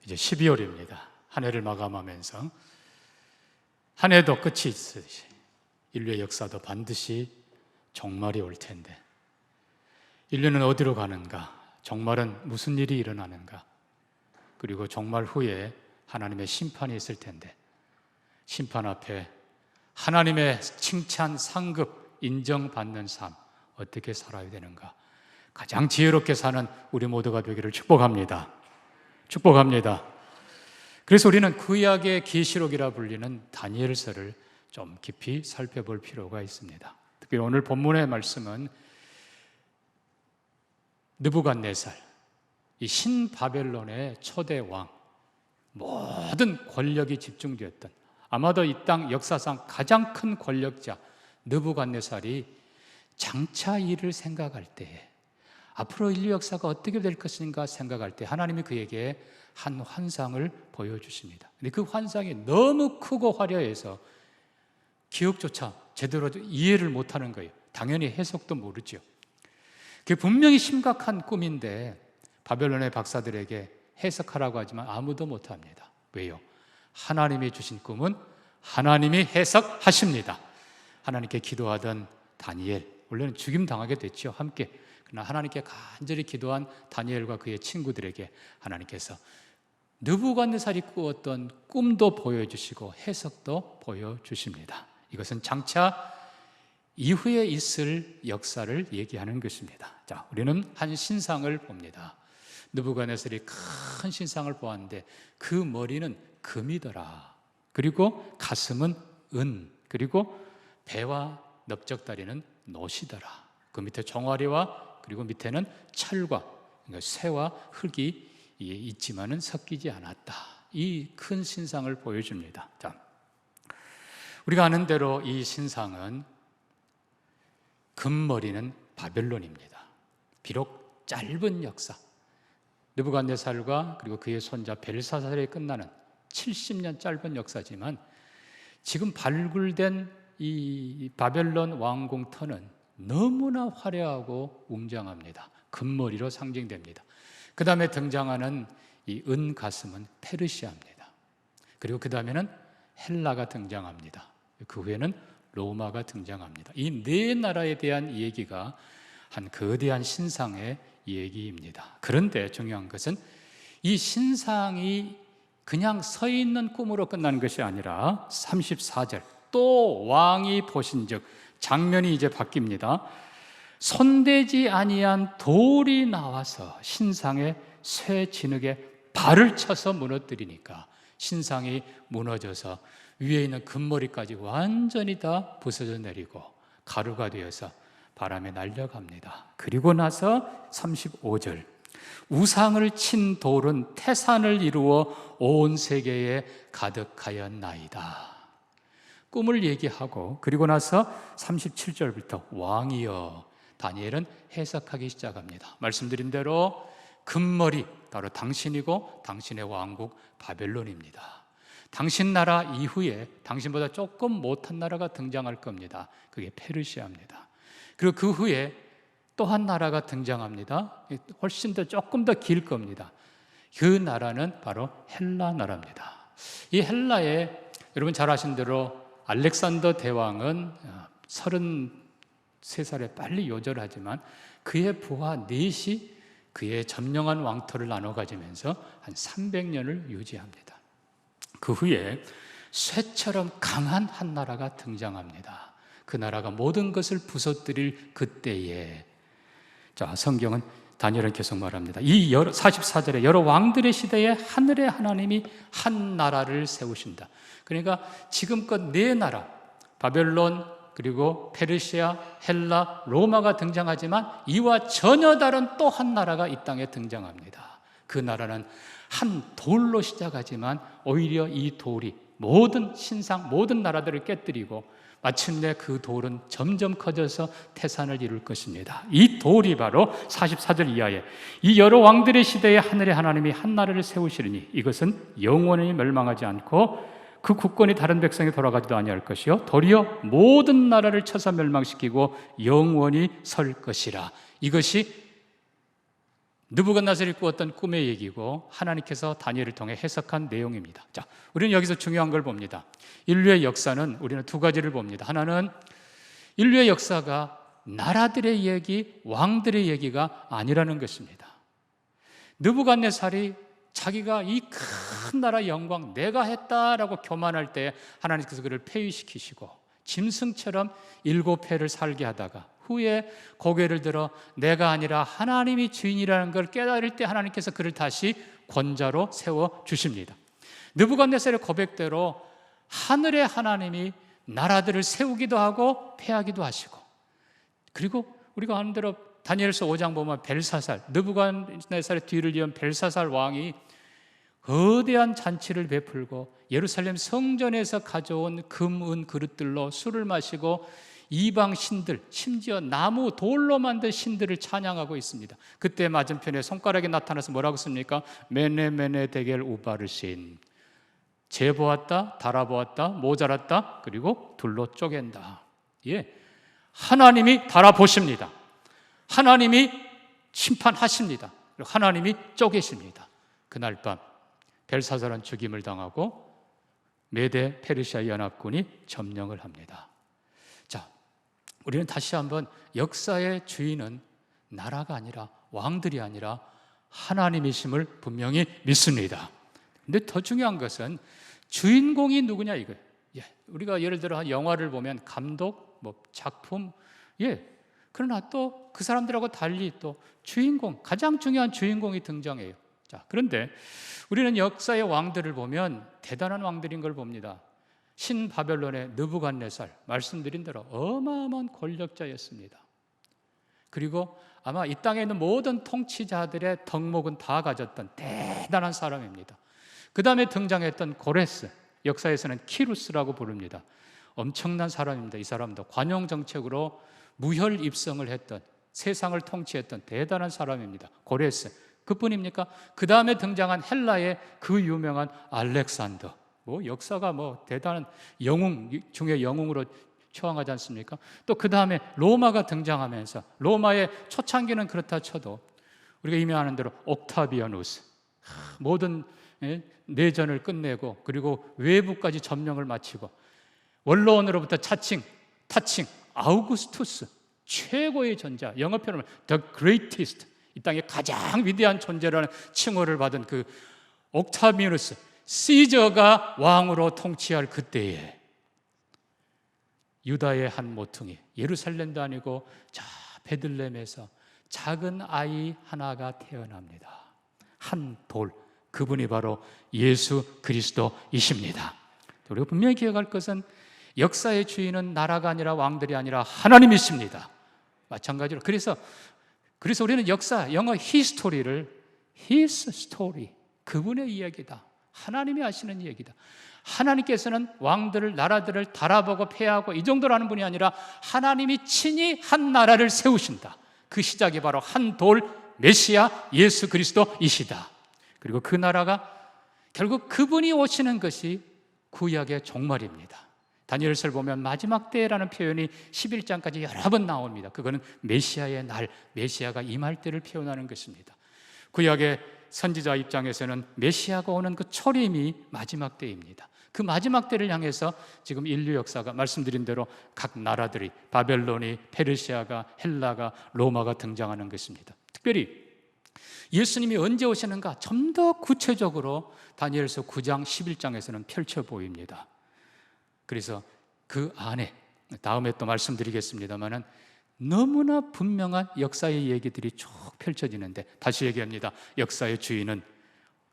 이제 12월입니다. 한 해를 마감하면서 한 해도 끝이 있듯이 인류의 역사도 반드시 종말이 올 텐데, 인류는 어디로 가는가? 종말은 무슨 일이 일어나는가? 그리고 종말 후에 하나님의 심판이 있을 텐데, 심판 앞에 하나님의 칭찬, 상급, 인정받는 삶 어떻게 살아야 되는가? 가장 지혜롭게 사는 우리 모두가 되기를 축복합니다. 축복합니다. 그래서 우리는 구약의 계시록이라 불리는 다니엘서를 좀 깊이 살펴볼 필요가 있습니다. 특히 오늘 본문의 말씀은 느부갓네살, 이 신바벨론의 초대 왕, 모든 권력이 집중되었던, 아마도 이 땅 역사상 가장 큰 권력자 느부갓네살이 장차 일을 생각할 때에, 앞으로 인류 역사가 어떻게 될 것인가 생각할 때 하나님이 그에게 한 환상을 보여주십니다. 근데 그 환상이 너무 크고 화려해서 기억조차 제대로 이해를 못하는 거예요. 당연히 해석도 모르죠. 그게 분명히 심각한 꿈인데 바벨론의 박사들에게 해석하라고 하지만 아무도 못합니다. 왜요? 하나님이 주신 꿈은 하나님이 해석하십니다. 하나님께 기도하던 다니엘, 원래는 죽임당하게 됐죠, 함께. 그러나 하나님께 간절히 기도한 다니엘과 그의 친구들에게 하나님께서 느부갓네살이 꾸었던 꿈도 보여주시고 해석도 보여주십니다. 이것은 장차 이후에 있을 역사를 얘기하는 것입니다. 자, 우리는 한 신상을 봅니다. 느부갓네살이 큰 신상을 보았는데 그 머리는 금이더라. 그리고 가슴은 은, 그리고 배와 넓적다리는 노시더라. 그 밑에 종아리와 그리고 밑에는 철과, 그러니까 쇠와 흙이 있지만은 섞이지 않았다. 이 큰 신상을 보여줍니다. 자, 우리가 아는 대로 이 신상은 금머리는 바벨론입니다. 비록 짧은 역사, 느부갓네살과 그리고 그의 손자 벨사살에 끝나는 70년 짧은 역사지만 지금 발굴된 이 바벨론 왕궁 터는 너무나 화려하고 웅장합니다. 금머리로 상징됩니다. 그 다음에 등장하는 이 은가슴은 페르시아입니다. 그리고 그 다음에는 헬라가 등장합니다. 그 후에는 로마가 등장합니다. 이 네 나라에 대한 얘기가 한 거대한 신상의 얘기입니다. 그런데 중요한 것은 이 신상이 그냥 서 있는 꿈으로 끝나는 것이 아니라 34절, 또 왕이 보신즉, 장면이 이제 바뀝니다. 손대지 아니한 돌이 나와서 신상의 쇠 진흙에 발을 쳐서 무너뜨리니까 신상이 무너져서 위에 있는 금머리까지 완전히 다 부서져 내리고 가루가 되어서 바람에 날려갑니다. 그리고 나서 35절, 우상을 친 돌은 태산을 이루어 온 세계에 가득하였나이다. 꿈을 얘기하고 그리고 나서 37절부터 왕이여, 다니엘은 해석하기 시작합니다. 말씀드린 대로 금머리, 바로 당신이고 당신의 왕국 바벨론입니다. 당신 나라 이후에 당신보다 조금 못한 나라가 등장할 겁니다. 그게 페르시아입니다. 그리고 그 후에 또 한 나라가 등장합니다. 훨씬 더 조금 더 길 겁니다. 그 나라는 바로 헬라 나라입니다. 이 헬라에 여러분 잘 아신 대로 알렉산더 대왕은 33살에 빨리 요절하지만 그의 부하 넷이 그의 점령한 왕터를 나눠 가지면서 한 300년을 유지합니다. 그 후에 쇠처럼 강한 한 나라가 등장합니다. 그 나라가 모든 것을 부서뜨릴 그때에, 자, 성경은 다니엘은 계속 말합니다. 이 44절에 여러 왕들의 시대에 하늘의 하나님이 한 나라를 세우신다. 그러니까 지금껏 네 나라, 바벨론, 그리고 페르시아, 헬라, 로마가 등장하지만 이와 전혀 다른 또 한 나라가 이 땅에 등장합니다. 그 나라는 한 돌로 시작하지만 오히려 이 돌이 모든 신상, 모든 나라들을 깨뜨리고 마침내 그 돌은 점점 커져서 태산을 이룰 것입니다. 이 돌이 바로 44절 이하에 이 여러 왕들의 시대에 하늘의 하나님이 한 나라를 세우시리니 이것은 영원히 멸망하지 않고 그 국권이 다른 백성에 돌아가지도 아니할 것이요 도리어 모든 나라를 쳐서 멸망시키고 영원히 설 것이라. 이것이 느부갓네살이 꾸었던 꿈의 얘기고 하나님께서 다니엘을 통해 해석한 내용입니다. 자, 우리는 여기서 중요한 걸 봅니다. 인류의 역사는 우리는 두 가지를 봅니다. 하나는 인류의 역사가 나라들의 얘기, 왕들의 얘기가 아니라는 것입니다. 느부갓네살이 자기가 이 큰 나라의 영광 내가 했다라고 교만할 때 하나님께서 그를 폐위시키시고 짐승처럼 7회를 살게 하다가 후에 고개를 들어 내가 아니라 하나님이 주인이라는 걸 깨달을 때 하나님께서 그를 다시 권자로 세워주십니다. 느부갓네살의 고백대로 하늘의 하나님이 나라들을 세우기도 하고 폐하기도 하시고, 그리고 우리가 아는 대로 다니엘서 5장 보면 벨사살, 느부갓네살의 뒤를 이은 벨사살 왕이 거대한 잔치를 베풀고 예루살렘 성전에서 가져온 금, 은 그릇들로 술을 마시고 이방 신들, 심지어 나무, 돌로 만든 신들을 찬양하고 있습니다. 그때 맞은편에 손가락이 나타나서 뭐라고 씁니까? 메네 데겔 우바르신, 재보았다, 달아보았다, 모자랐다, 그리고 둘로 쪼갠다. 예, 하나님이 달아보십니다. 하나님이 심판하십니다. 그리고 하나님이 쪼개십니다. 그날 밤 벨사살은 죽임을 당하고 메데 페르시아 연합군이 점령을 합니다. 자, 우리는 다시 한번 역사의 주인은 나라가 아니라, 왕들이 아니라 하나님이심을 분명히 믿습니다. 근데 더 중요한 것은 주인공이 누구냐 이거예요. 예, 우리가 예를 들어 영화를 보면 감독, 작품, 그러나 또 그 사람들하고 달리 또 주인공, 가장 중요한 주인공이 등장해요. 자, 그런데 우리는 역사의 왕들을 보면 대단한 왕들인 걸 봅니다. 신바벨론의 느부갓네살, 말씀드린 대로 어마어마한 권력자였습니다. 그리고 아마 이 땅에 있는 모든 통치자들의 덕목은 다 가졌던 대단한 사람입니다. 그 다음에 등장했던 고레스, 역사에서는 키루스라고 부릅니다. 엄청난 사람입니다. 이 사람도 관용정책으로 무혈 입성을 했던, 세상을 통치했던 대단한 사람입니다. 고레스, 그뿐입니까? 그 다음에 등장한 헬라의 그 유명한 알렉산더, 역사가 대단한 영웅 중에 영웅으로 초항하지 않습니까? 또 그 다음에 로마가 등장하면서, 로마의 초창기는 그렇다 쳐도 우리가 이미 아는 대로 옥타비아누스, 모든 내전을 끝내고 그리고 외부까지 점령을 마치고 원로원으로부터 타칭, 아우구스투스, 최고의 존재, 영어 표현을 The Greatest, 이 땅의 가장 위대한 존재라는 칭호를 받은 그 옥타비아누스, 시저가 왕으로 통치할 그때에 유다의 한 모퉁이, 예루살렘도 아니고 저 베들레헴에서 작은 아이 하나가 태어납니다. 한 돌, 그분이 바로 예수 그리스도이십니다. 우리가 분명히 기억할 것은 역사의 주인은 나라가 아니라 왕들이 아니라 하나님이십니다. 마찬가지로 그래서 우리는 역사, 영어 히스토리를 His story, 그분의 이야기다, 하나님이 하시는 얘기다. 하나님께서는 왕들을, 나라들을 달아보고 폐하고 이 정도로 하는 분이 아니라 하나님이 친히 한 나라를 세우신다. 그 시작이 바로 한 돌 메시아 예수 그리스도이시다. 그리고 그 나라가 결국 그분이 오시는 것이 구약의 종말입니다. 다니엘서를 보면 마지막 때라는 표현이 11장까지 여러 번 나옵니다. 그거는 메시아의 날, 메시아가 임할 때를 표현하는 것입니다. 구약의 선지자 입장에서는 메시아가 오는 그 초림이 마지막 때입니다. 그 마지막 때를 향해서 지금 인류 역사가 말씀드린 대로 각 나라들이, 바벨론이, 페르시아가, 헬라가, 로마가 등장하는 것입니다. 특별히 예수님이 언제 오시는가 좀 더 구체적으로 다니엘서 9장 11장에서는 펼쳐 보입니다. 그래서 그 안에 다음에 또 말씀드리겠습니다마는 너무나 분명한 역사의 얘기들이 쭉 펼쳐지는데, 다시 얘기합니다. 역사의 주인은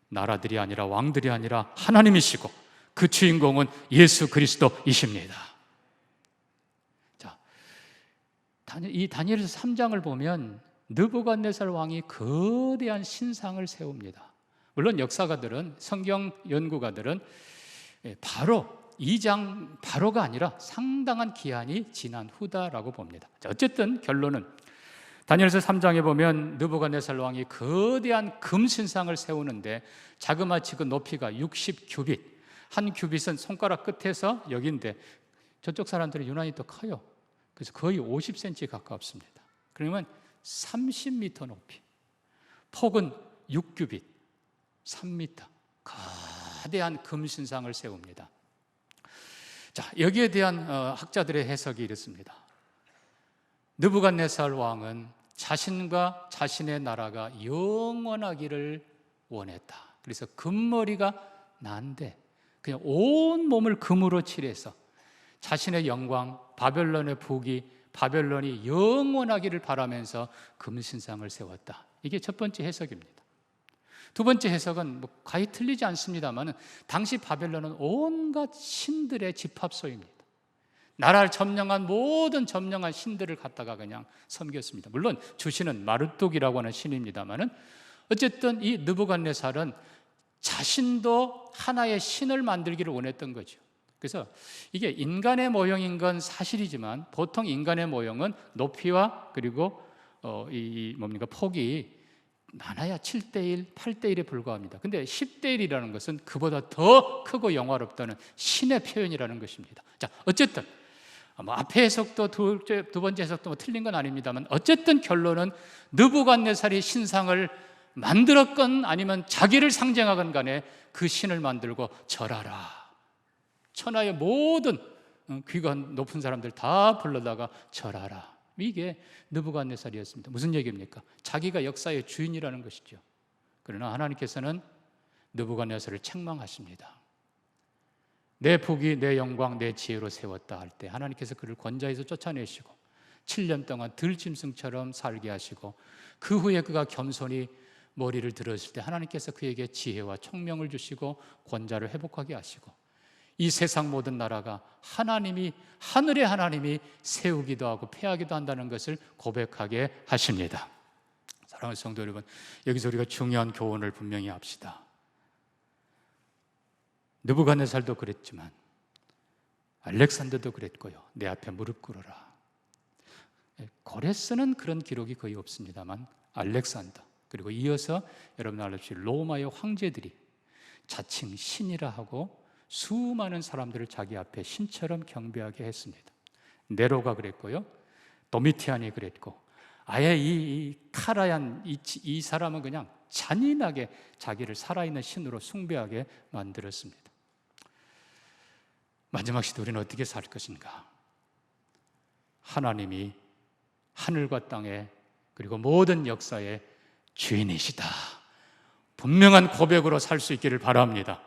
나라들이 아니라 왕들이 아니라 하나님이시고 그 주인공은 예수 그리스도이십니다. 자, 이 다니엘서 3장을 보면 느부갓네살 왕이 거대한 신상을 세웁니다. 물론 역사가들은, 성경 연구가들은 바로 2장 바로가 아니라 상당한 기한이 지난 후다라고 봅니다. 어쨌든 결론은 다니엘서 3장에 보면 느부갓네살 왕이 거대한 금신상을 세우는데 자그마치 그 높이가 60규빗, 한 규빗은 손가락 끝에서 여기인데 저쪽 사람들이 유난히 더 커요. 그래서 거의 50cm 가깝습니다. 그러면 30m 높이, 폭은 6규빗, 3m, 거대한 금신상을 세웁니다. 자, 여기에 대한 학자들의 해석이 이렇습니다. 느부갓네살 왕은 자신과 자신의 나라가 영원하기를 원했다. 그래서 금머리가 난데 그냥 온 몸을 금으로 칠해서 자신의 영광, 바벨론의 부귀, 바벨론이 영원하기를 바라면서 금신상을 세웠다. 이게 첫 번째 해석입니다. 두 번째 해석은 거의 틀리지 않습니다만 당시 바벨론은 온갖 신들의 집합소입니다. 나라를 점령한 모든 점령한 신들을 갖다가 그냥 섬겼습니다. 물론 주신은 마르뚝이라고 하는 신입니다만 어쨌든 이 느부갓네살은 자신도 하나의 신을 만들기를 원했던 거죠. 그래서 이게 인간의 모형인 건 사실이지만 보통 인간의 모형은 높이와 그리고 폭이 많아야 7:1, 8:1에 불과합니다. 근데 10:1이라는 것은 그보다 더 크고 영화롭다는 신의 표현이라는 것입니다. 자, 어쨌든 앞에 해석도 두 번째 해석도 틀린 건 아닙니다만 어쨌든 결론은 느부갓네살이 신상을 만들었건 아니면 자기를 상징하건 간에 그 신을 만들고 절하라. 천하의 모든 귀관 높은 사람들 다 불러다가 절하라. 이게 느부갓네살이었습니다. 무슨 얘기입니까? 자기가 역사의 주인이라는 것이죠. 그러나 하나님께서는 느부갓네살을 책망하십니다. 내 부귀, 내 영광, 내 지혜로 세웠다 할 때 하나님께서 그를 권좌에서 쫓아내시고 7년 동안 들짐승처럼 살게 하시고 그 후에 그가 겸손히 머리를 들었을 때 하나님께서 그에게 지혜와 총명을 주시고 권좌를 회복하게 하시고 이 세상 모든 나라가 하나님이, 하늘의 하나님이 세우기도 하고 폐하기도 한다는 것을 고백하게 하십니다. 사랑하는 성도 여러분, 여기서 우리가 중요한 교훈을 분명히 합시다. 느부갓네살도 그랬지만 알렉산더도 그랬고요. 내 앞에 무릎 꿇어라. 고레스는 그런 기록이 거의 없습니다만 알렉산더 그리고 이어서 여러분 알다시피 로마의 황제들이 자칭 신이라 하고 수많은 사람들을 자기 앞에 신처럼 경배하게 했습니다. 네로가 그랬고요. 도미티안이 그랬고 아예 이 카라얀 이 사람은 그냥 잔인하게 자기를 살아있는 신으로 숭배하게 만들었습니다. 마지막 시대 우리는 어떻게 살 것인가? 하나님이 하늘과 땅에 그리고 모든 역사의 주인이시다. 분명한 고백으로 살 수 있기를 바랍니다.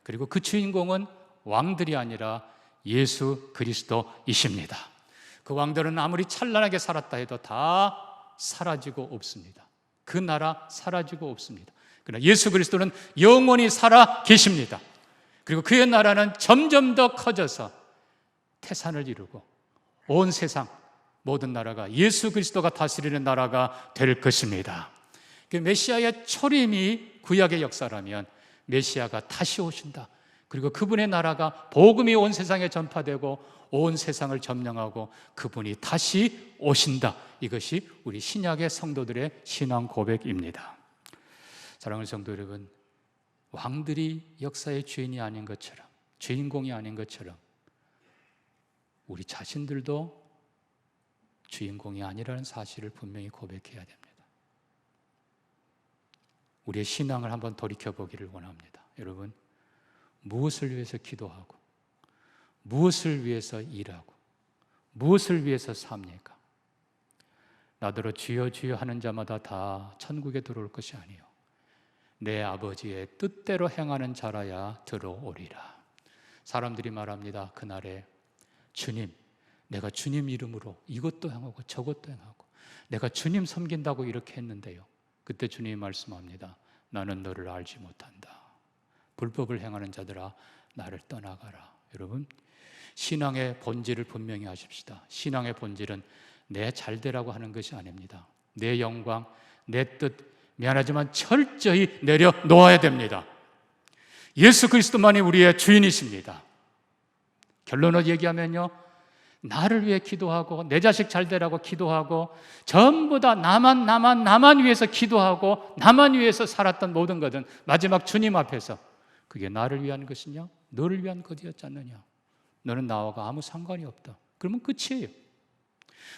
그리고 그 주인공은 왕들이 아니라 예수 그리스도이십니다. 그 왕들은 아무리 찬란하게 살았다 해도 다 사라지고 없습니다. 그 나라 사라지고 없습니다. 그러나 예수 그리스도는 영원히 살아 계십니다. 그리고 그의 나라는 점점 더 커져서 태산을 이루고 온 세상 모든 나라가 예수 그리스도가 다스리는 나라가 될 것입니다. 그 메시아의 초림이 구약의 역사라면 메시아가 다시 오신다. 그리고 그분의 나라가 복음이 온 세상에 전파되고 온 세상을 점령하고 그분이 다시 오신다. 이것이 우리 신약의 성도들의 신앙 고백입니다. 사랑하는 성도 여러분, 왕들이 역사의 주인이 아닌 것처럼, 주인공이 아닌 것처럼 우리 자신들도 주인공이 아니라는 사실을 분명히 고백해야 됩니다. 우리의 신앙을 한번 돌이켜보기를 원합니다. 여러분, 무엇을 위해서 기도하고 무엇을 위해서 일하고 무엇을 위해서 삽니까? 나더러 주여 주여 하는 자마다 다 천국에 들어올 것이 아니요 내 아버지의 뜻대로 행하는 자라야 들어오리라. 사람들이 말합니다. 그날에 주님, 내가 주님 이름으로 이것도 행하고 저것도 행하고 내가 주님 섬긴다고 이렇게 했는데요. 그때 주님이 말씀합니다. 나는 너를 알지 못한다. 불법을 행하는 자들아 나를 떠나가라. 여러분, 신앙의 본질을 분명히 하십시다. 신앙의 본질은 내 잘되라고 하는 것이 아닙니다. 내 영광, 내 뜻, 미안하지만 철저히 내려놓아야 됩니다. 예수 그리스도만이 우리의 주인이십니다. 결론을 얘기하면요, 나를 위해 기도하고 내 자식 잘되라고 기도하고 전부 다 나만 위해서 기도하고 나만 위해서 살았던 모든 것은 마지막 주님 앞에서 그게 나를 위한 것이냐? 너를 위한 것이었지 않느냐? 너는 나와 아무 상관이 없다. 그러면 끝이에요.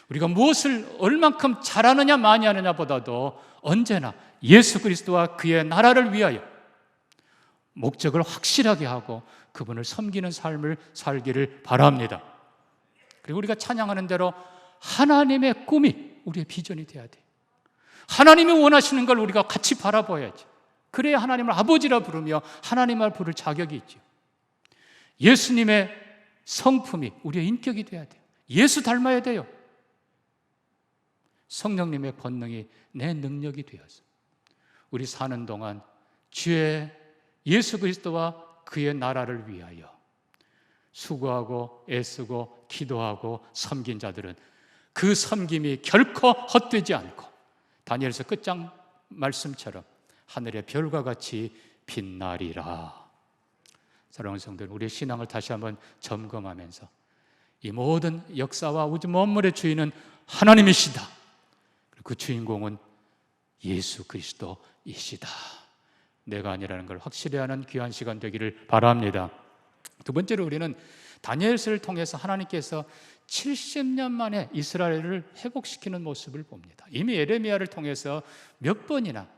우리가 무엇을 얼만큼 잘하느냐 많이 하느냐 보다도 언제나 예수 그리스도와 그의 나라를 위하여 목적을 확실하게 하고 그분을 섬기는 삶을 살기를 바랍니다. 그리고 우리가 찬양하는 대로 하나님의 꿈이 우리의 비전이 돼야 돼요. 하나님이 원하시는 걸 우리가 같이 바라봐야지. 그래야 하나님을 아버지라 부르며 하나님을 부를 자격이 있죠. 예수님의 성품이 우리의 인격이 돼야 돼요. 예수 닮아야 돼요. 성령님의 권능이 내 능력이 되어서 우리 사는 동안 주의 예수 그리스도와 그의 나라를 위하여 수고하고 애쓰고 기도하고 섬긴 자들은 그 섬김이 결코 헛되지 않고 다니엘서 끝장 말씀처럼 하늘의 별과 같이 빛나리라. 사랑하는 성도들, 우리의 신앙을 다시 한번 점검하면서 이 모든 역사와 우주 만물의 주인은 하나님이시다. 그 주인공은 예수 그리스도이시다. 내가 아니라는 걸 확실히 하는 귀한 시간 되기를 바랍니다. 두 번째로 우리는 다니엘서를 통해서 하나님께서 70년 만에 이스라엘을 회복시키는 모습을 봅니다. 이미 예레미야를 통해서 몇 번이나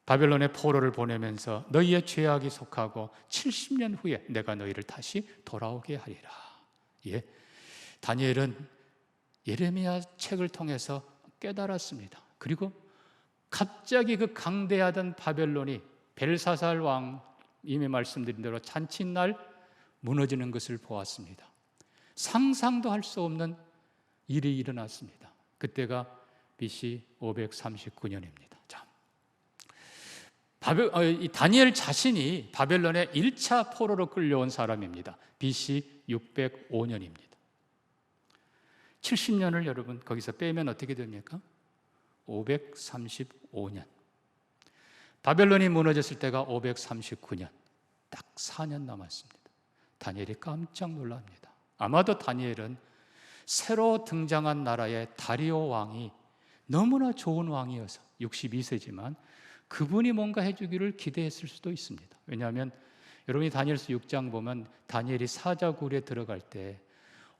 바벨론의 포로를 보내면서 너희의 죄악이 속하고 70년 후에 내가 너희를 다시 돌아오게 하리라. 예, 다니엘은 예레미야 책을 통해서 깨달았습니다. 그리고 갑자기 그 강대하던 바벨론이 벨사살 왕 이미 말씀드린 대로 잔칫날 무너지는 것을 보았습니다. 상상도 할 수 없는 일이 일어났습니다. 그때가 BC 539년입니다. 자, 다니엘 자신이 바벨론의 1차 포로로 끌려온 사람입니다. BC 605년입니다. 70년을 여러분 거기서 빼면 어떻게 됩니까? 535년. 바벨론이 무너졌을 때가 539년. 딱 4년 남았습니다. 다니엘이 깜짝 놀랍니다. 아마도 다니엘은 새로 등장한 나라의 다리오 왕이 너무나 좋은 왕이어서 62세지만 그분이 뭔가 해주기를 기대했을 수도 있습니다. 왜냐하면 여러분이 다니엘서 6장 보면 다니엘이 사자굴에 들어갈 때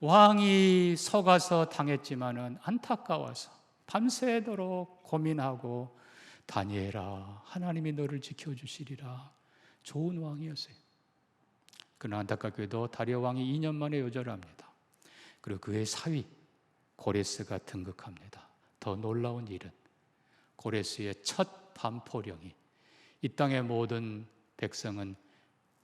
왕이 속아서 당했지만은 안타까워서 밤새도록 고민하고 다니엘아 하나님이 너를 지켜주시리라. 좋은 왕이었어요. 그러나 안타깝게도 다리오 왕이 2년 만에 요절합니다. 그리고 그의 사위 고레스가 등극합니다. 더 놀라운 일은 고레스의 첫 반포령이 이 땅의 모든 백성은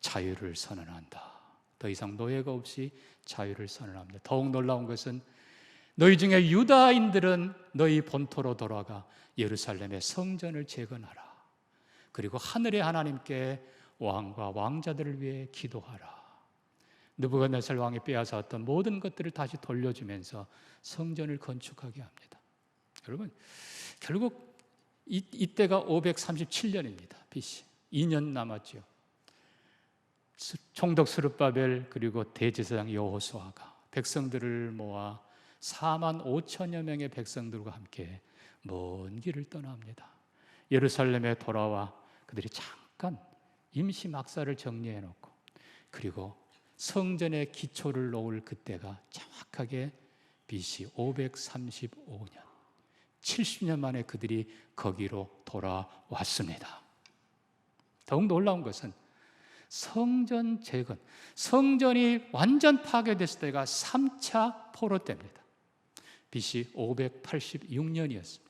자유를 선언한다. 더 이상 노예가 없이 자유를 선언합니다. 더욱 놀라운 것은 너희 중에 유다인들은 너희 본토로 돌아가 예루살렘의 성전을 재건하라. 그리고 하늘의 하나님께 왕과 왕자들을 위해 기도하라. 느부갓네살 왕이 빼앗아왔던 모든 것들을 다시 돌려주면서 성전을 건축하게 합니다. 여러분, 결국 이때가 537년입니다. BC. 2년 남았죠. 총독 스룹바벨 그리고 대제사장 여호수아가 백성들을 모아 4만 5천여 명의 백성들과 함께 먼 길을 떠납니다. 예루살렘에 돌아와 그들이 잠깐 임시 막사를 정리해 놓고 그리고 성전의 기초를 놓을 그때가 정확하게 BC 535년 70년 만에 그들이 거기로 돌아왔습니다. 더욱 놀라운 것은 성전 재건, 성전이 완전 파괴됐을 때가 3차 포로 때입니다. BC 586년이었습니다.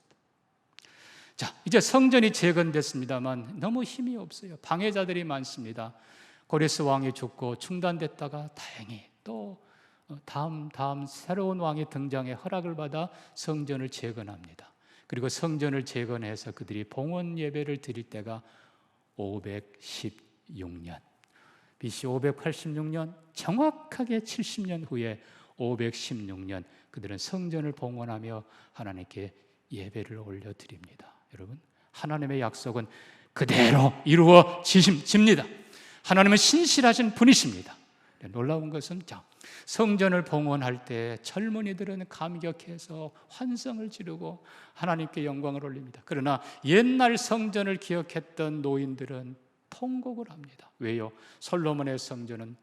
자, 이제 성전이 재건됐습니다만 너무 힘이 없어요. 방해자들이 많습니다. 고레스 왕이 죽고 중단됐다가 다행히 또 다음 새로운 왕이 등장해 허락을 받아 성전을 재건합니다. 그리고 성전을 재건해서 그들이 봉헌 예배를 드릴 때가 516년. BC 586년 정확하게 70년 후에 516년 그들은 성전을 봉헌하며 하나님께 예배를 올려드립니다. 여러분, 하나님의 약속은 그대로 이루어집니다. 하나님은 신실하신 분이십니다. 놀라운 것은 성전을 봉헌할 때 젊은이들은 감격해서 환성을 지르고 하나님께 영광을 올립니다. 그러나 옛날 성전을 기억했던 노인들은 통곡을 합니다. 왜요? 솔로몬의 성전은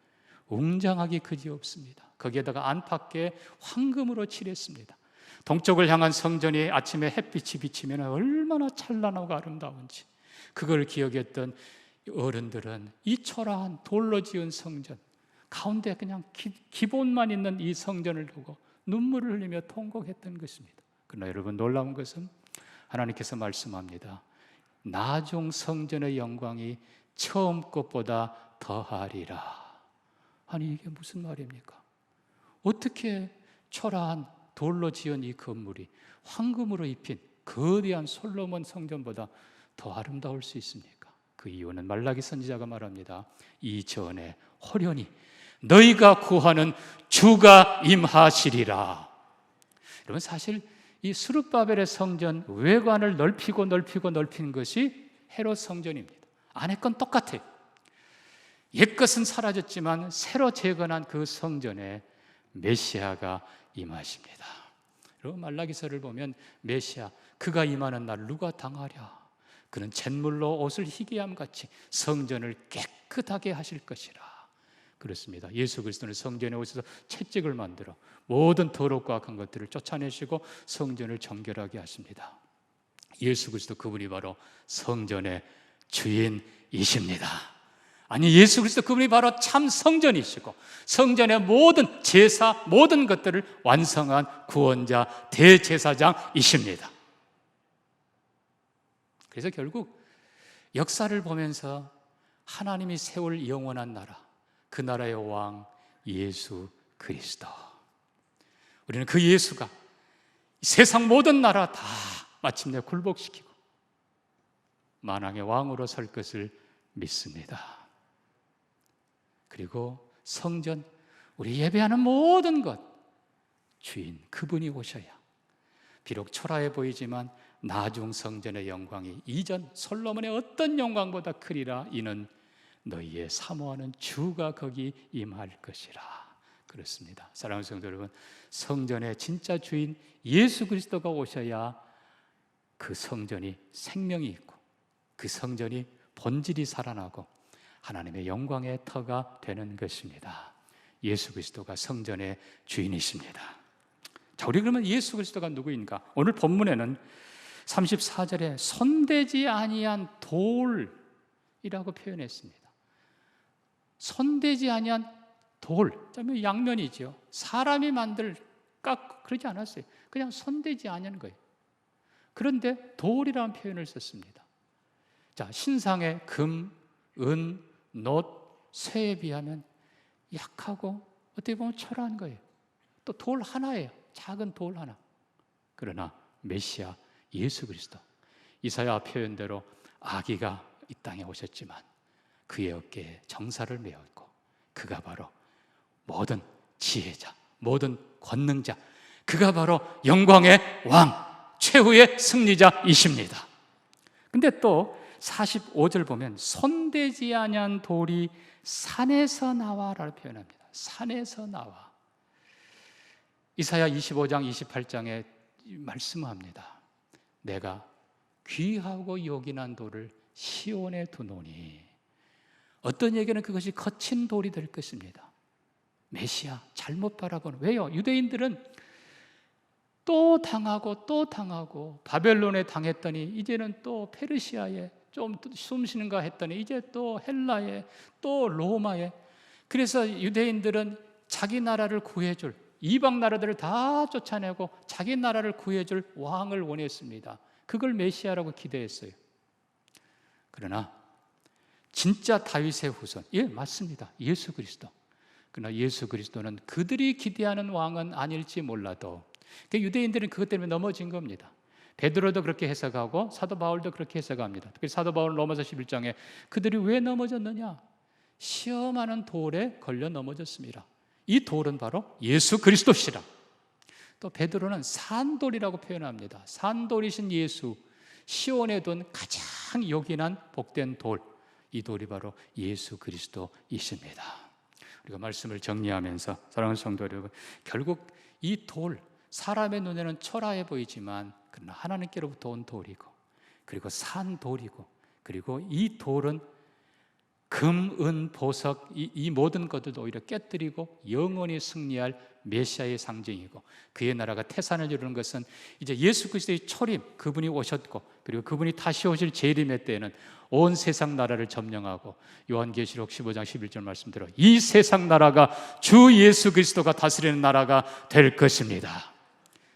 웅장하기 그지없습니다. 거기에다가 안팎에 황금으로 칠했습니다. 동쪽을 향한 성전이 아침에 햇빛이 비치면 얼마나 찬란하고 아름다운지 그걸 기억했던 어른들은 이 초라한 돌로 지은 성전 가운데 그냥 기본만 있는 이 성전을 보고 눈물을 흘리며 통곡했던 것입니다. 그러나 여러분, 놀라운 것은 하나님께서 말씀합니다. 나중 성전의 영광이 처음 것보다 더하리라. 아니, 이게 무슨 말입니까? 어떻게 초라한 돌로 지은 이 건물이 황금으로 입힌 거대한 솔로몬 성전보다 더 아름다울 수 있습니까? 그 이유는 말라기 선지자가 말합니다. 이전에 호련히 너희가 구하는 주가 임하시리라. 여러분, 사실 이 스룹바벨의 성전 외관을 넓힌 것이 헤롯 성전입니다. 안에 건 똑같아요. 옛것은 사라졌지만 새로 재건한 그 성전에 메시아가 임하십니다. 여러분, 말라기서를 보면 메시아, 그가 임하는 날 누가 당하랴? 그는 잿물로 옷을 희게함같이 성전을 깨끗하게 하실 것이라. 그렇습니다. 예수 그리스도는 성전에 오셔서 채찍을 만들어 모든 더럽고 악한 것들을 쫓아내시고 성전을 정결하게 하십니다. 예수 그리스도, 그분이 바로 성전의 주인이십니다. 아니, 예수 그리스도 그분이 바로 참 성전이시고 성전의 모든 제사, 모든 것들을 완성한 구원자, 대제사장이십니다. 그래서 결국 역사를 보면서 하나님이 세울 영원한 나라, 그 나라의 왕 예수 그리스도, 우리는 그 예수가 세상 모든 나라 다 마침내 굴복시키고 만왕의 왕으로 설 것을 믿습니다. 그리고 성전, 우리 예배하는 모든 것 주인 그분이 오셔야 비록 초라해 보이지만 나중 성전의 영광이 이전 솔로몬의 어떤 영광보다 크리라. 이는 너희의 사모하는 주가 거기 임할 것이라. 그렇습니다. 사랑하는 성도 여러분, 성전의 진짜 주인 예수 그리스도가 오셔야 그 성전이 생명이 있고 그 성전이 본질이 살아나고 하나님의 영광의 터가 되는 것입니다. 예수 그리스도가 성전의 주인이십니다. 자, 우리 그러면 예수 그리스도가 누구인가? 오늘 본문에는 34절에 손대지 아니한 돌이라고 표현했습니다. 손대지 아니한 돌, 양면이죠. 사람이 만들 그러지 않았어요. 그냥 손대지 아니한 거예요. 그런데 돌이라는 표현을 썼습니다. 자, 신상의 금, 은, 놋, 쇠에 비하면 약하고 어떻게 보면 초라한 거예요. 또 돌 하나예요. 작은 돌 하나. 그러나 메시아 예수 그리스도, 이사야 표현대로 아기가 이 땅에 오셨지만 그의 어깨에 정사를 메었고 그가 바로 모든 지혜자, 모든 권능자, 그가 바로 영광의 왕, 최후의 승리자이십니다. 근데 또 45절 보면 손대지 아니한 돌이 산에서 나와라고 표현합니다. 산에서 나와. 이사야 25장 28장에 말씀합니다. 내가 귀하고 요긴한 돌을 시온에 두노니. 어떤 얘기는 그것이 거친 돌이 될 것입니다. 메시아 잘못 바라보는. 왜요? 유대인들은 또 당하고 바벨론에 당했더니 이제는 또 페르시아에 좀 숨쉬는가 했더니 이제 또 헬라에 또 로마에. 그래서 유대인들은 자기 나라를 구해줄, 이방 나라들을 다 쫓아내고 자기 나라를 구해줄 왕을 원했습니다. 그걸 메시아라고 기대했어요. 그러나 진짜 다윗의 후손, 예, 맞습니다. 예수 그리스도. 그러나 예수 그리스도는 그들이 기대하는 왕은 아닐지 몰라도 유대인들은 그것 때문에 넘어진 겁니다. 베드로도 그렇게 해석하고 사도 바울도 그렇게 해석합니다. 특히 사도 바울 로마서 11장에 그들이 왜 넘어졌느냐? 시험하는 돌에 걸려 넘어졌습니다. 이 돌은 바로 예수 그리스도시라. 또 베드로는 산돌이라고 표현합니다. 산돌이신 예수, 시온에 둔 가장 요긴한 복된 돌, 이 돌이 바로 예수 그리스도이십니다. 우리가 말씀을 정리하면서 사랑하는 성도 여러분, 결국 이 돌, 사람의 눈에는 초라해 보이지만 그러나 하나님께로부터 온 돌이고, 그리고 산 돌이고, 그리고 이 돌은 금, 은, 보석 이 모든 것들도 오히려 깨뜨리고 영원히 승리할 메시아의 상징이고, 그의 나라가 태산을 이루는 것은 이제 예수 그리스도의 초림, 그분이 오셨고 그리고 그분이 다시 오실 재림의 때에는 온 세상 나라를 점령하고, 요한계시록 15장 11절 말씀대로 이 세상 나라가 주 예수 그리스도가 다스리는 나라가 될 것입니다.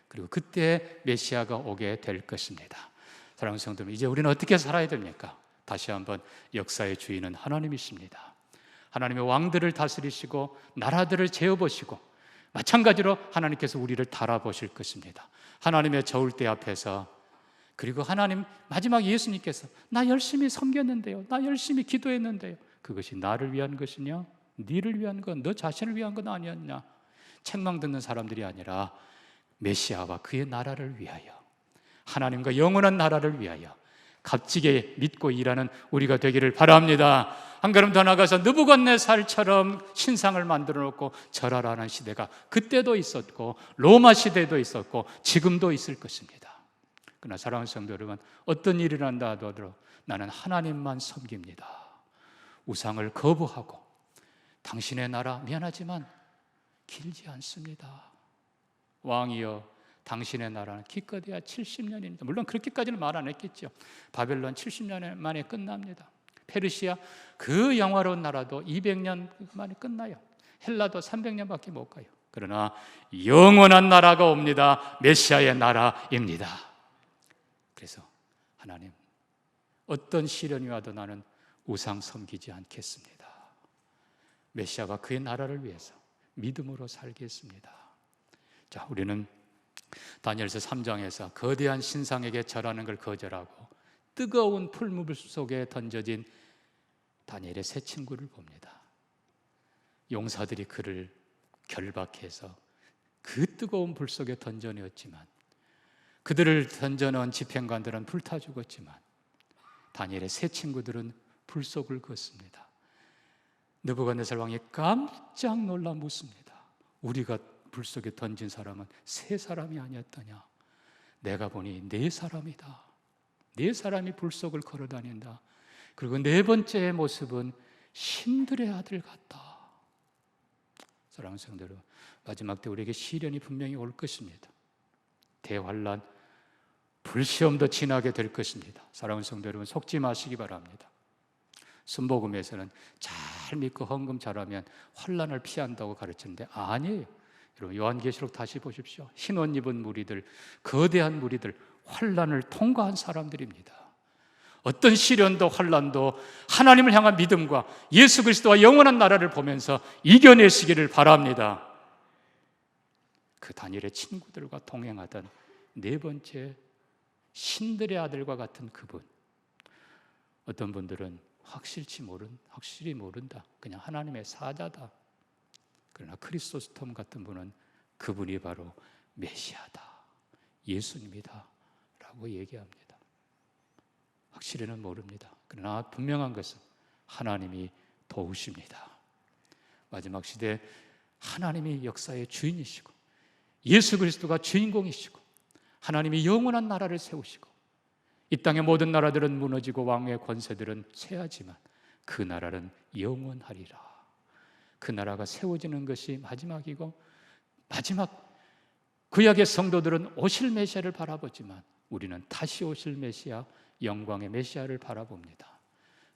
그리고 그때 메시아가 오게 될 것입니다. 사랑하는 성도 여러분, 이제 우리는 어떻게 살아야 됩니까? 다시 한번 역사의 주인은 하나님이십니다. 하나님의 왕들을 다스리시고 나라들을 재어보시고, 마찬가지로 하나님께서 우리를 달아보실 것입니다. 하나님의 저울 때 앞에서, 그리고 하나님 마지막 예수님께서 나 열심히 섬겼는데요, 나 열심히 기도했는데요, 그것이 나를 위한 것이냐? 너를 위한 건, 너 자신을 위한 건 아니었냐? 책망 듣는 사람들이 아니라 메시아와 그의 나라를 위하여, 하나님과 영원한 나라를 위하여 값지게 믿고 일하는 우리가 되기를 바랍니다. 한 걸음 더 나가서 느부갓네살처럼 신상을 만들어 놓고 절하라는 시대가 그때도 있었고 로마 시대도 있었고 지금도 있을 것입니다. 그러나 사랑하는 성도 여러분, 어떤 일이 난다 하더라도 나는 하나님만 섬깁니다. 우상을 거부하고, 당신의 나라 미안하지만 길지 않습니다. 왕이여, 당신의 나라는 기껏해야 70년입니다. 물론 그렇게까지는 말 안 했겠죠. 바벨론 70년 만에 끝납니다. 페르시아 그 영화로운 나라도 200년 만에 끝나요. 헬라도 300년밖에 못 가요. 그러나 영원한 나라가 옵니다. 메시아의 나라입니다. 그래서 하나님, 어떤 시련이 와도 나는 우상 섬기지 않겠습니다. 메시아와 그의 나라를 위해서 믿음으로 살겠습니다. 자, 우리는 다니엘서 3장에서 거대한 신상에게 절하는 걸 거절하고 뜨거운 풀무불 속에 던져진 다니엘의 세 친구를 봅니다. 용사들이 그를 결박해서 그 뜨거운 불 속에 던져내었지만, 그들을 던져넣은 집행관들은 불타 죽었지만, 다니엘의 세 친구들은 불 속을 걷습니다. 느부갓네살 왕이 깜짝 놀라 묻습니다. 우리가 불 속에 던진 사람은 세 사람이 아니었더냐? 내가 보니 네 사람이다. 네 사람이 불 속을 걸어다닌다. 그리고 네 번째 모습은 신들의 아들 같다. 사랑하는 성도 여러분, 마지막 때 우리에게 시련이 분명히 올 것입니다. 대환란, 불시험도 지나게 될 것입니다. 사랑하는 성도 여러분, 속지 마시기 바랍니다. 순복음에서는 잘 믿고 헌금 잘하면 환란을 피한다고 가르치는데 아니에요. 여러분, 요한계시록 다시 보십시오. 흰옷 입은 무리들, 거대한 무리들, 환란을 통과한 사람들입니다. 어떤 시련도 환란도 하나님을 향한 믿음과 예수 그리스도와 영원한 나라를 보면서 이겨내시기를 바랍니다. 그 다니엘의 친구들과 동행하던 네 번째 신들의 아들과 같은 그분, 어떤 분들은 확실히 모른다, 그냥 하나님의 사자다. 그러나 크리소스톰 같은 분은 그분이 바로 메시아다, 예수님이다 라고 얘기합니다. 확실히는 모릅니다. 그러나 분명한 것은 하나님이 도우십니다. 마지막 시대에 하나님이 역사의 주인이시고 예수 그리스도가 주인공이시고 하나님이 영원한 나라를 세우시고, 이 땅의 모든 나라들은 무너지고 왕의 권세들은 쇠하지만 그 나라는 영원하리라. 그 나라가 세워지는 것이 마지막이고, 마지막 구약의 성도들은 오실 메시아를 바라보지만 우리는 다시 오실 메시아, 영광의 메시아를 바라봅니다.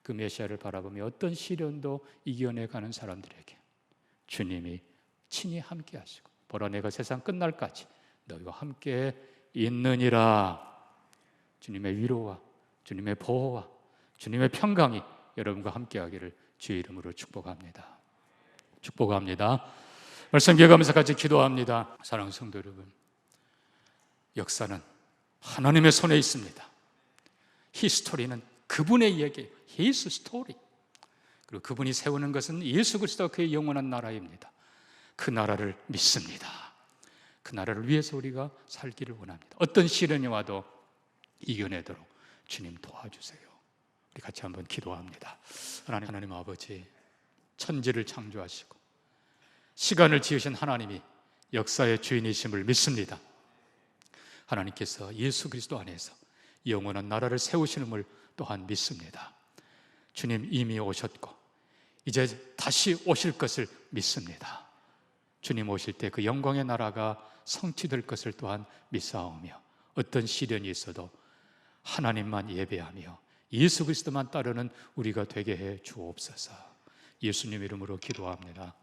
그 메시아를 바라보며 어떤 시련도 이겨내가는 사람들에게 주님이 친히 함께 하시고, 보라 내가 세상 끝날까지 너희와 함께 있느니라. 주님의 위로와 주님의 보호와 주님의 평강이 여러분과 함께 하기를 주의 이름으로 축복합니다. 말씀 기억하면서 같이 기도합니다. 사랑하는 성도 여러분, 역사는 하나님의 손에 있습니다. 히스토리는 그분의 이야기예요. His story. 그리고 그분이 세우는 것은 예수 그리스도와 그의 영원한 나라입니다. 그 나라를 믿습니다. 그 나라를 위해서 우리가 살기를 원합니다. 어떤 시련이 와도 이겨내도록 주님 도와주세요. 우리 같이 한번 기도합니다. 하나님 아버지, 천지를 창조하시고 시간을 지으신 하나님이 역사의 주인이심을 믿습니다. 하나님께서 예수 그리스도 안에서 영원한 나라를 세우시는을 또한 믿습니다. 주님 이미 오셨고 이제 다시 오실 것을 믿습니다. 주님 오실 때 그 영광의 나라가 성취될 것을 또한 믿사오며, 어떤 시련이 있어도 하나님만 예배하며 예수 그리스도만 따르는 우리가 되게 해 주옵소서. 예수님 이름으로 기도합니다.